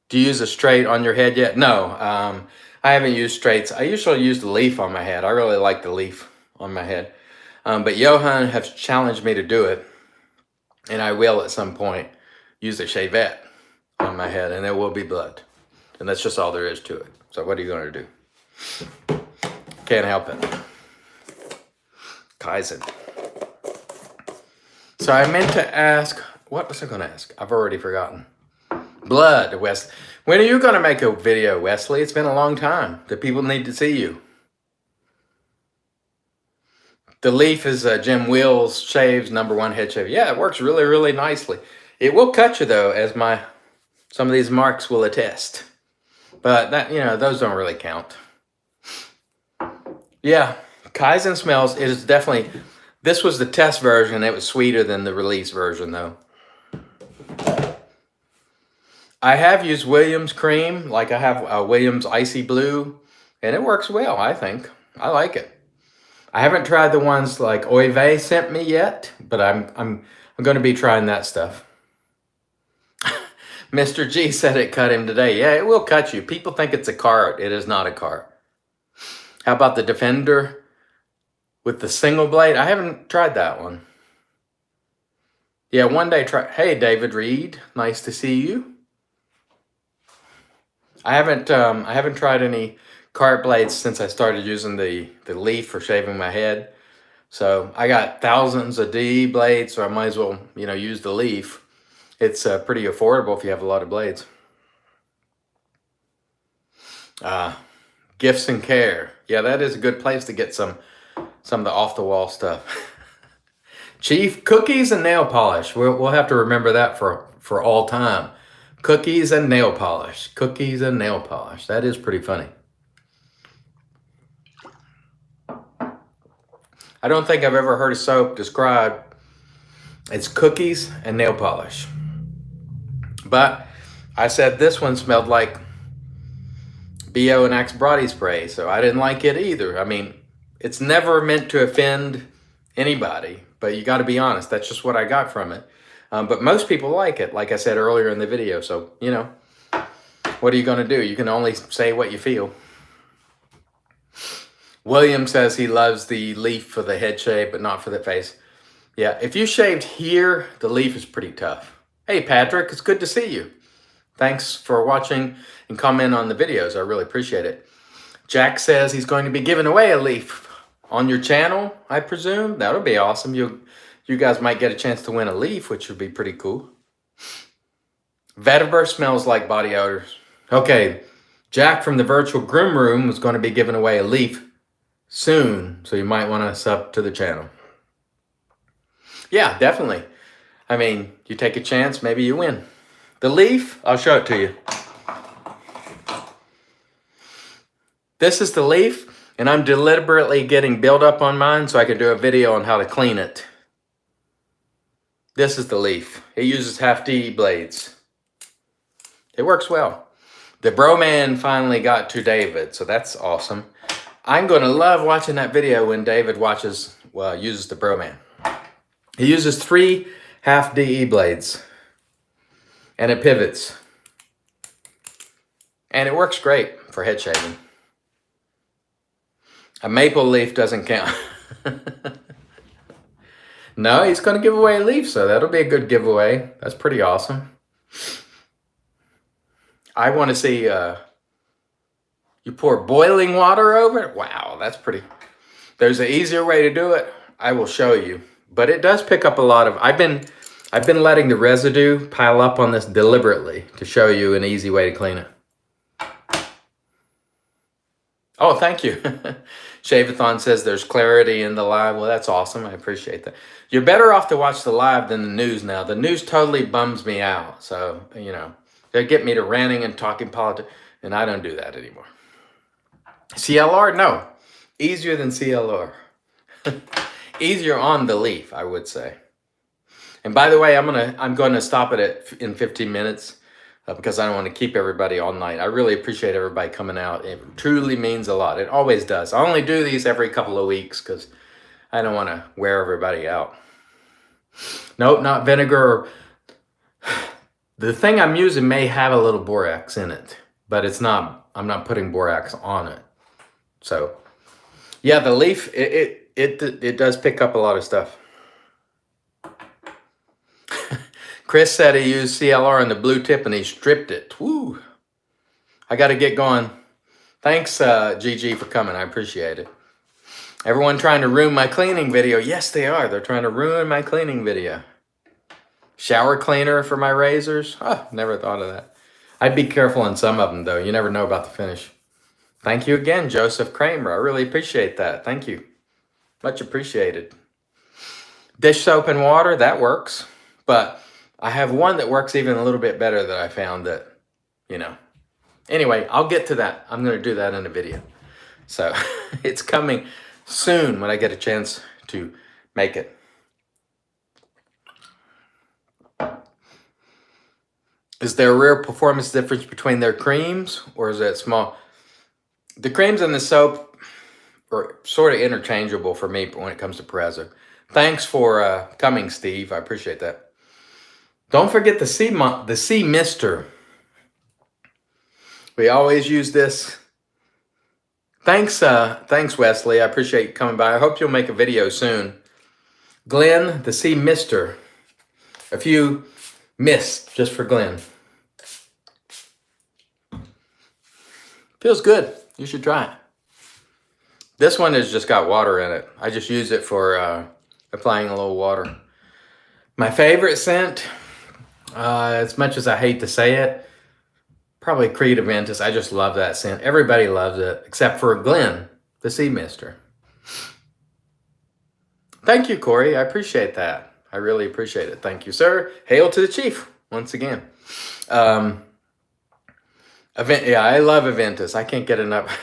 S1: do you use a straight on your head yet? No, I haven't used straights. I usually use the leaf on my head. I really like the leaf on my head. But Johan has challenged me to do it, and I will at some point use a shavette on my head, and there will be blood. And that's just all there is to it. So what are you going to do? Can't help it. Kaizen. So I meant to ask, what was I going to ask? I've already forgotten. Blood, Wes. When are you going to make a video, Wesley? It's been a long time. The people need to see you. The leaf is Jim Will's shaves, #1 head shave. Yeah, it works really, really nicely. It will cut you though, as some of these marks will attest. But that, you know, those don't really count. Yeah, Kaizen smells. It is definitely. This was the test version. It was sweeter than the release version though. I have used Williams cream, like I have Williams Icy Blue, and it works well. I think I like it. I haven't tried the ones like Oive sent me yet, but I'm going to be trying that stuff. Mr. G said it cut him today. Yeah, it will cut you. People think it's a cart. It is not a cart. How about the Defender with the single blade? I haven't tried that one. Yeah, one day try. Hey, David Reed, nice to see you. I haven't tried any cart blades since I started using the leaf for shaving my head. So I got thousands of DE blades, so I might as well, you know, use the leaf. It's pretty affordable if you have a lot of blades. Gifts and Care. Yeah, that is a good place to get some of the off-the-wall stuff. Chief, cookies and nail polish. We'll have to remember that for all time. Cookies and nail polish. Cookies and nail polish. That is pretty funny. I don't think I've ever heard a soap described as cookies and nail polish. But I said this one smelled like BO and Axe body spray, so I didn't like it either. I mean, it's never meant to offend anybody, but you got to be honest. That's just what I got from it. But most people like it, like I said earlier in the video. So, you know, what are you going to do? You can only say what you feel. William says he loves the leaf for the head shave, but not for the face. Yeah, if you shaved here, the leaf is pretty tough. Hey, Patrick, it's good to see you. Thanks for watching and comment on the videos. I really appreciate it. Jack says he's going to be giving away a leaf on your channel, I presume. That'll be awesome. You guys might get a chance to win a leaf, which would be pretty cool. Vetiver smells like body odors. Okay, Jack from the virtual groom room was going to be giving away a leaf soon, so you might want to sub to the channel. Yeah, definitely. I mean, you take a chance, maybe you win. The leaf, I'll show it to you. This is the leaf, and I'm deliberately getting buildup on mine so I can do a video on how to clean it. This is the leaf. It uses half DE blades. It works well. The Broman finally got to David, so that's awesome. I'm going to love watching that video when David uses the Broman. He uses 3 half DE blades, and it pivots. And it works great for head shaving. A maple leaf doesn't count. No, he's going to give away a leaf, so that'll be a good giveaway. That's pretty awesome. I want to see you pour boiling water over it. Wow, that's pretty. There's an easier way to do it. I will show you. But it does pick up a lot of, I've been letting the residue pile up on this deliberately to show you an easy way to clean it. Oh, thank you. Shave-a-thon says there's clarity in the live. Well, that's awesome. I appreciate that. You're better off to watch the live than the news now. The news totally bums me out. So, you know, they get me to ranting and talking politics, and I don't do that anymore. CLR? No. Easier than CLR. Easier on the leaf, I would say. And by the way, I'm going to stop it in 15 minutes. Because I don't want to keep everybody all night. I really appreciate everybody coming out. It truly means a lot. It always does. I only do these every couple of weeks because I don't want to wear everybody out. Nope, not vinegar. The thing I'm using may have a little borax in it, but it's not. I'm not putting borax on it. So, yeah, the leaf, it does pick up a lot of stuff. Chris said he used CLR on the blue tip and he stripped it. Woo! I got to get going. Thanks, GG, for coming. I appreciate it. Everyone trying to ruin my cleaning video. Yes, they are. They're trying to ruin my cleaning video. Shower cleaner for my razors. Oh, never thought of that. I'd be careful on some of them, though. You never know about the finish. Thank you again, Joseph Kramer. I really appreciate that. Thank you. Much appreciated. Dish soap and water, that works. But I have one that works even a little bit better that I found that, you know. Anyway, I'll get to that. I'm going to do that in a video. So it's coming soon when I get a chance to make it. Is there a real performance difference between their creams or is it small? The creams and the soap are sort of interchangeable for me when it comes to Perezza. Thanks for coming, Steve. I appreciate that. Don't forget the sea mister. We always use this. Thanks, Wesley. I appreciate you coming by. I hope you'll make a video soon. Glenn, the sea mister. A few mists just for Glenn. Feels good. You should try it. This one has just got water in it. I just use it for applying a little water. My favorite scent, as much as I hate to say it, probably Creed Aventus. I just love that scent. Everybody loves it, except for Glenn, the sea mister. Thank you, Corey. I appreciate that. I really appreciate it. Thank you, sir. Hail to the chief, once again. Yeah, I love Aventus. I can't get enough.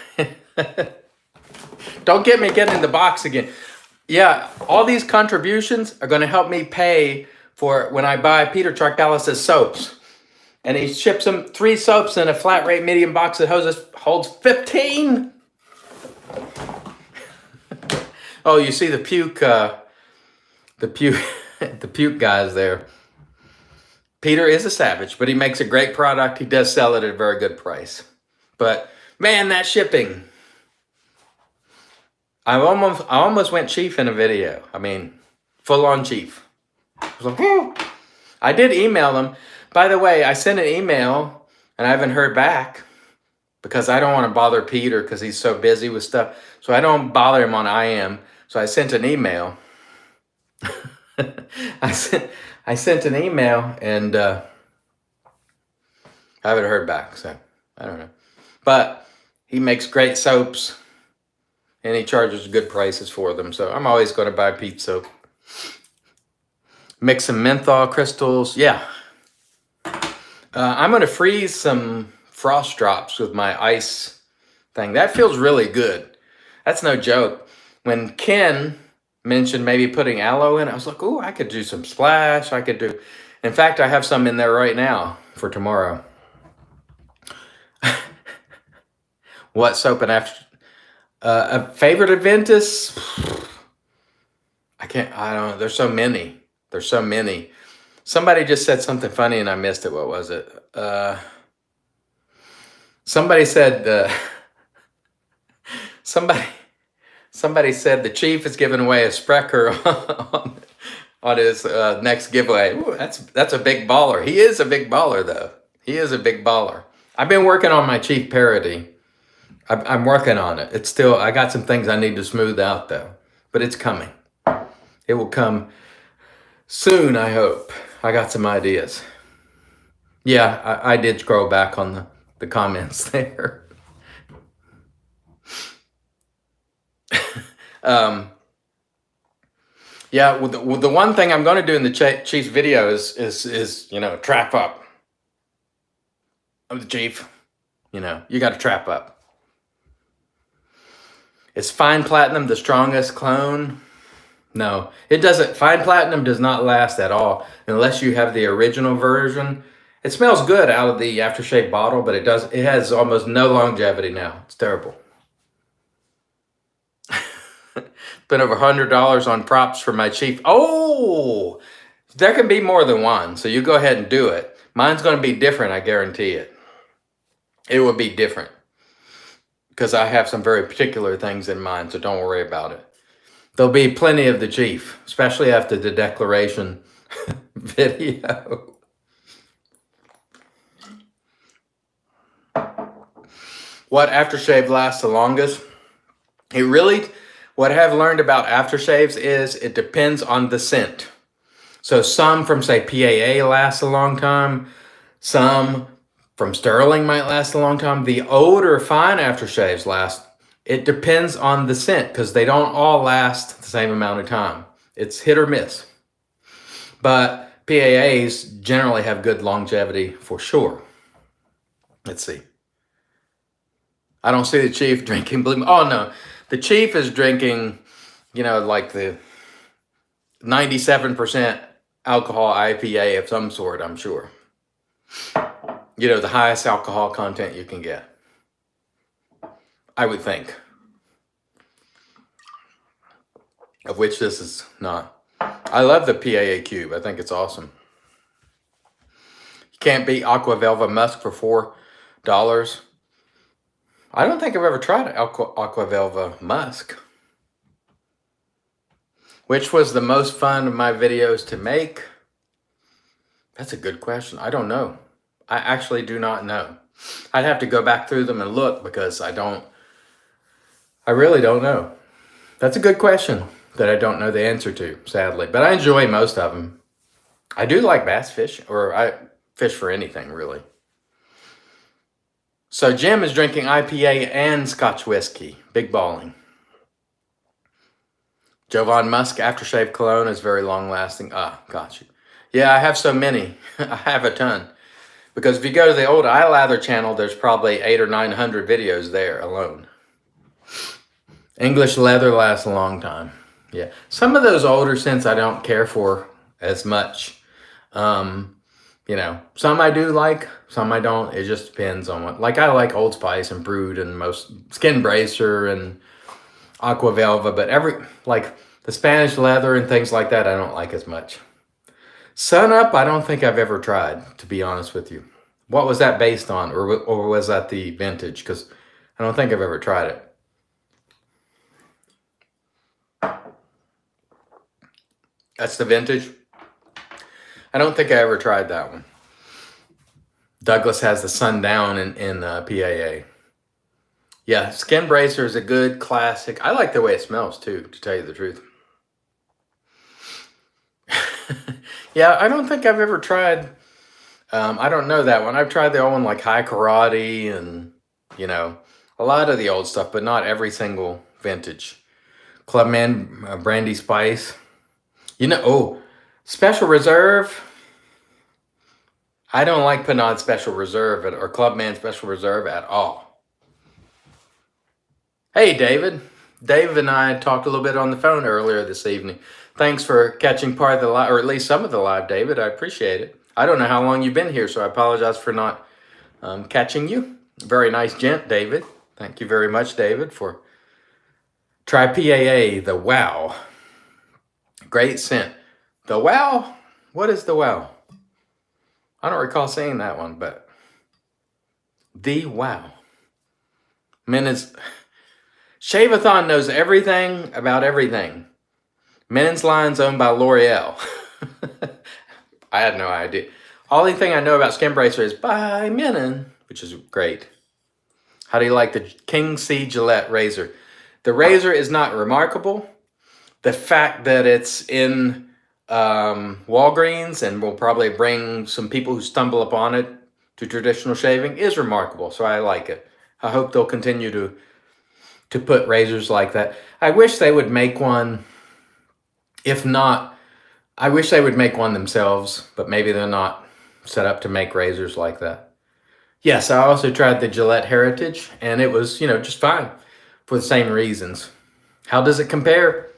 S1: Don't get me getting in the box again. Yeah, all these contributions are going to help me pay for when I buy Peter Charkalis' soaps. And he ships them 3 soaps in a flat rate medium box that holds 15. Oh, you see the puke guys there. Peter is a savage, but he makes a great product. He does sell it at a very good price. But man, that shipping. I almost went chief in a video. I mean, full on chief. I was like, whoo. I did email them. By the way, I sent an email and I haven't heard back because I don't want to bother Peter because he's so busy with stuff. So I don't bother him on IM. So I sent an email. I sent an email and I haven't heard back. So I don't know. But he makes great soaps and he charges good prices for them. So I'm always going to buy Pete soap. Mix some menthol crystals. Yeah. I'm going to freeze some frost drops with my ice thing. That feels really good. That's no joke. When Ken mentioned maybe putting aloe in, I was like, oh, I could do some splash. I could do. In fact, I have some in there right now for tomorrow. What soap and after? A favorite Aventus? I don't know. There's so many. There's so many. Somebody just said something funny and I missed it. What was it? Somebody said, somebody somebody said the chief is giving away a Sprecher on his next giveaway. Ooh, that's a big baller. He is a big baller, though. He is a big baller. I've been working on my chief parody. I'm working on it. It's still, I got some things I need to smooth out, though. But it's coming. It will come soon, I hope. I got some ideas. Yeah, I did scroll back on the comments there. Yeah, with the one thing I'm going to do in the Chiefs video is trap up. I'm the Chief. You got to trap up. Is fine platinum the strongest clone? No, it doesn't. Fine platinum does not last at all unless you have the original version. It smells good out of the aftershave bottle, but it has almost no longevity now. It's terrible. Spent over $100 on props for my Chief. Oh, there can be more than one, so you go ahead and do it. Mine's going to be different, I guarantee it. It will be different because I have some very particular things in mind, so don't worry about it. There'll be plenty of the Chief, especially after the declaration video. What aftershave lasts the longest? What I have learned about aftershaves is it depends on the scent. So some from, say, PAA last a long time. Some from Sterling might last a long time. The older fine aftershaves last. It depends on the scent because they don't all last the same amount of time. It's hit or miss. But PAAs generally have good longevity for sure. Let's see. I don't see the Chief drinking blue. Oh, no. The Chief is drinking, like the 97% alcohol IPA of some sort, I'm sure. The highest alcohol content you can get. I would think. Of which this is not. I love the PAA Cube. I think it's awesome. You can't beat Aqua Velva Musk for $4. I don't think I've ever tried Aqua Velva Musk. Which was the most fun of my videos to make? That's a good question. I don't know. I actually do not know. I'd have to go back through them and look because I really don't know. That's a good question that I don't know the answer to, sadly. But I enjoy most of them. I do like bass fish, or I fish for anything, really. So Jim is drinking IPA and Scotch whiskey. Big balling. Jovan Musk aftershave cologne is very long lasting. Ah, got you. Yeah, I have so many. I have a ton. Because if you go to the old iLather channel, there's probably 800 or 900 videos there alone. English leather lasts a long time. Yeah. Some of those older scents I don't care for as much. Some I do like, some I don't. It just depends on what. Like I like Old Spice and Brood and most Skin Bracer and Aqua Velva, but the Spanish leather and things like that I don't like as much. Sun Up, I don't think I've ever tried, to be honest with you. What was that based on? Or was that the vintage? Because I don't think I've ever tried it. That's the vintage? I don't think I ever tried that one. Douglas has the Sundown in PAA. Yeah, Skin Bracer is a good classic. I like the way it smells, too, to tell you the truth. Yeah, I don't think I've ever tried, I don't know that one. I've tried the old one like High Karate and, a lot of the old stuff, but not every single vintage. Clubman Brandy Spice. Special Reserve. I don't like Panad Special Reserve or Clubman Special Reserve at all. Hey, David. Dave and I talked a little bit on the phone earlier this evening. Thanks for catching part of the live, or at least some of the live, David. I appreciate it. I don't know how long you've been here, so I apologize for not catching you. Very nice gent, David. Thank you very much, David, for try PAA, the Wow. Great scent. The Wow? What is the Wow? I don't recall saying that one, but Wow. Men's Shaveathon knows everything about everything. Men's line's owned by L'Oreal. I had no idea. Only thing I know about Skin Bracer is by Menon, which is great. How do you like the King C Gillette razor? The razor is not remarkable. The fact that it's in Walgreens and will probably bring some people who stumble upon it to traditional shaving is remarkable. So I like it. I hope they'll continue to put razors like that. I wish they would make one. If not, I wish they would make one themselves, but maybe they're not set up to make razors like that. Yes, I also tried the Gillette Heritage, and it was, just fine for the same reasons. How does it compare?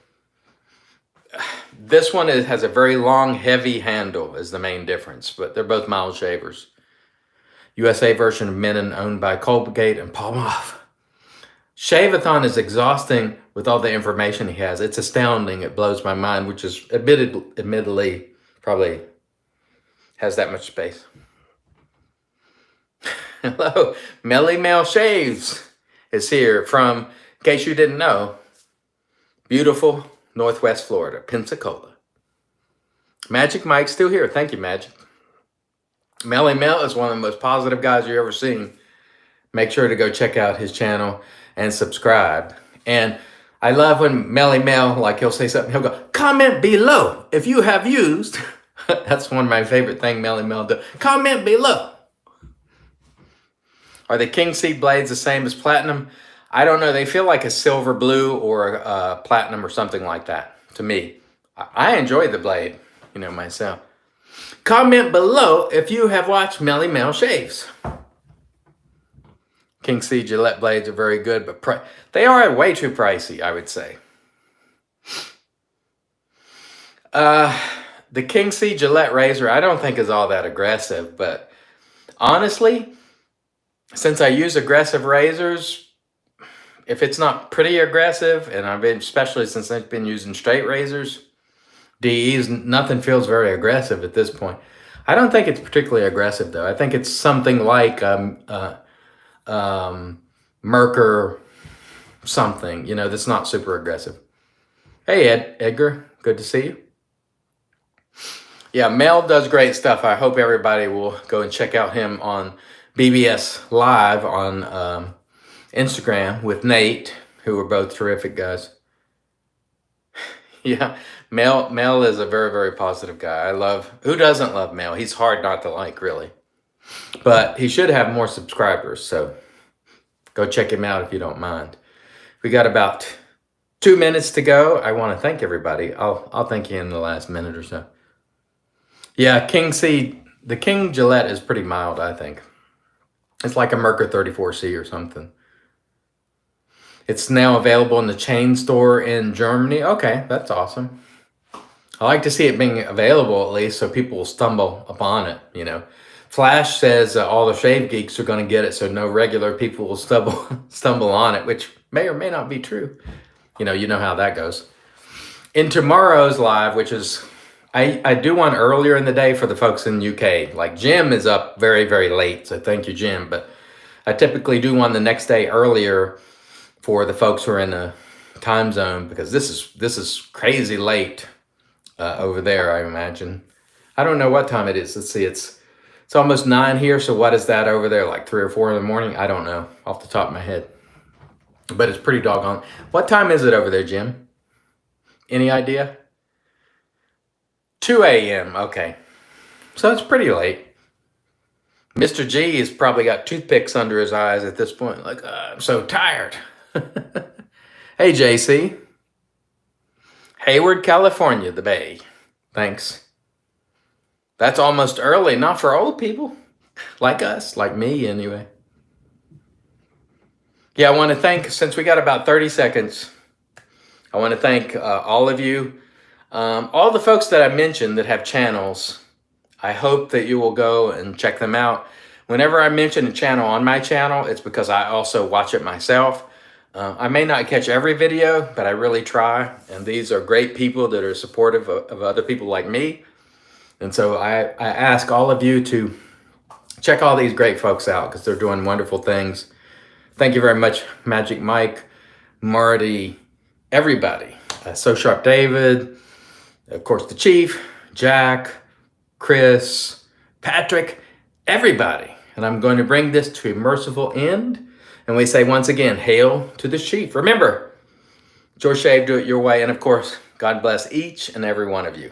S1: This one has a very long, heavy handle is the main difference, but they're both mild shavers. USA version of Menon owned by Colgate and Palmolive. Shaveathon is exhausting with all the information he has. It's astounding. It blows my mind, which is admittedly probably has that much space. Hello, Melly Mel Shaves is here from, in case you didn't know, beautiful Northwest Florida, Pensacola. Magic Mike's still here. Thank you, Magic. Melly Mel is one of the most positive guys you've ever seen. Make sure to go check out his channel and subscribe. And I love when Melly Mel, like he'll say something, he'll go, comment below if you have used. That's one of my favorite things Melly Mel does. Comment below. Are the King C blades the same as platinum? I don't know. They feel like a silver blue or a platinum or something like that to me. I enjoy the blade, myself. Comment below if you have watched Melly Mel Shaves. King C Gillette blades are very good, but they are way too pricey, I would say. The King C Gillette razor, I don't think is all that aggressive, but honestly, since I use aggressive razors, if it's not pretty aggressive, and especially since I've been using straight razors, DEs, nothing feels very aggressive at this point. I don't think it's particularly aggressive though. I think it's something like Merkur something, that's not super aggressive. Hey, Edgar, good to see you. Yeah, Mel does great stuff. I hope everybody will go and check out him on BBS Live on Instagram with Nate, who are both terrific guys. Yeah, Mel is a very, very positive guy. Who doesn't love Mel? He's hard not to like, really. But he should have more subscribers, so go check him out if you don't mind. We got about 2 minutes to go. I want to thank everybody. I'll thank you in the last minute or so. Yeah, the King Gillette is pretty mild, I think. It's like a Merkur 34C or something. It's now available in the chain store in Germany. Okay, that's awesome. I like to see it being available at least so people will stumble upon it, Flash says all the shave geeks are going to get it, so no regular people will stumble on it, which may or may not be true. You know how that goes. In tomorrow's live, which is, I do one earlier in the day for the folks in the UK. Like Jim is up very, very late, so thank you, Jim. But I typically do one the next day earlier for the folks who are in the time zone, because this is crazy late over there, I imagine. I don't know what time it is. Let's see, it's almost 9 here, so what is that over there, like 3 or 4 in the morning? I don't know off the top of my head, but it's pretty doggone. What time is it over there, Jim? Any idea? 2 a.m. Okay, so it's pretty late. Mr. G has probably got toothpicks under his eyes at this point, like, I'm so tired. Hey, JC. Hayward, California, the Bay. Thanks. That's almost early, not for old people like us, like me anyway. Yeah, I want to thank, since we got about 30 seconds, I want to thank all of you, all the folks that I mentioned that have channels. I hope that you will go and check them out. Whenever I mention a channel on my channel, it's because I also watch it myself. I may not catch every video, but I really try. And these are great people that are supportive of other people like me. And so I ask all of you to check all these great folks out because they're doing wonderful things. Thank you very much, Magic Mike, Marty, everybody. So Sharp David, of course, the Chief, Jack, Chris, Patrick, everybody. And I'm going to bring this to a merciful end. And we say once again, hail to the Chief. Remember, George Shave, do it your way. And of course, God bless each and every one of you.